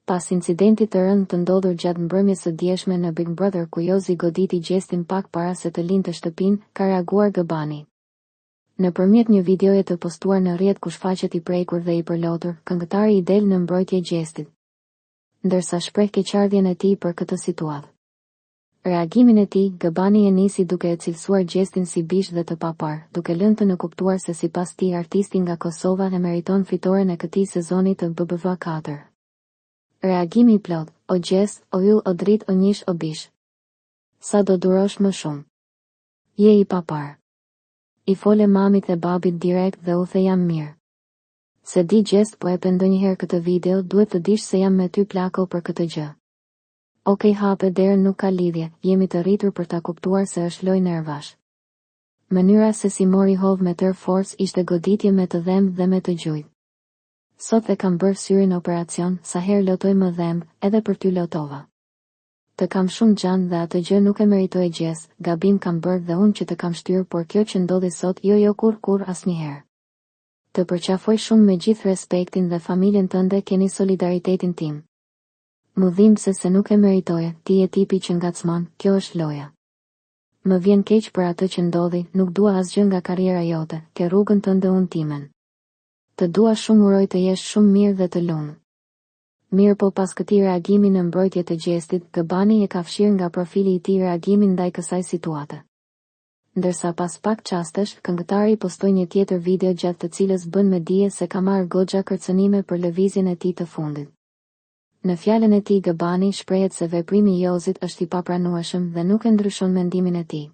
Pas incidentit të rënd të ndodhur gjatë mbrëmjes së dieshme në Big Brother ku Jozi goditi Gjestin pak para se të lindte shtëpinë, ka reaguar Gabani. Nëpërmjet një videoje të postuar në rrjet ku shfaqet i prekur dhe i përlotur, këngëtari i del në mbrojtje Gjestit, ndërsa shpreh keqardhjen e tij për këtë situatë. Reagimin e tij, Gabani e nisi duke e cilësuar Gjestin si bish dhe të papar, duke lënë të në kuptuar se sipas tij artisti nga Kosova e meriton fitoren e këtij sezoni të BBV 4. Reagimi i plot: o Gjes, o yll, o drit, o njish, o bish. Sa do durosh më shumë? Je i papar. I fole mamit e babit direkt dhe u the jam mirë. Se di Gjes po e pe ndonjëherë këtë video, duhet të dish se jam me ty plako për këtë gjë. Okej, hape derën, nuk ka lidhje, jemi të rritur për ta kuptuar se është lojë nervash. Mënyra se si mori hovë me tërë forcë ishte goditje me të dhemë dhe me të gjujt. Sot e kam bërë syrin operacion, sa herë lotoj më dhemë, edhe për ty lotova. Të kam shumë gjanë dhe atë gjë nuk e meritoj Gjes, gabim kam bërë dhe unë që të kam shtyrë, por kjo që ndodhi sot, jo kur asnjëherë. Të përqafoj shumë me gjithë respektin dhe familjen tënde, keni solidaritetin tim. Mu dhim se nuk e meritoje, ti e tipi që ngacmon, kjo është loja. Më vjen keq për atë që ndodhi, nuk dua asgjë nga karriera jote, ke rrugën tënde, unë timen. Të dua shumë, uroj të jesh shumë mirë dhe të lumtur. Mirë po pas këtij reagimi në mbrojtje të Gjestit, Gabani e ka fshirë nga profili i tij reagimin ndaj kësaj situate. Ndërsa pas pak çastesh, këngëtari postoi një tjetër video gjatë të cilës bën me dije se ka marrë goxha kërcënime për lëvizjen e tij të fundit. Në fjalën e tij, Gabani shprehet se veprimi i Jozit është i papranueshëm dhe nuk e ndryshon mendimin e tij.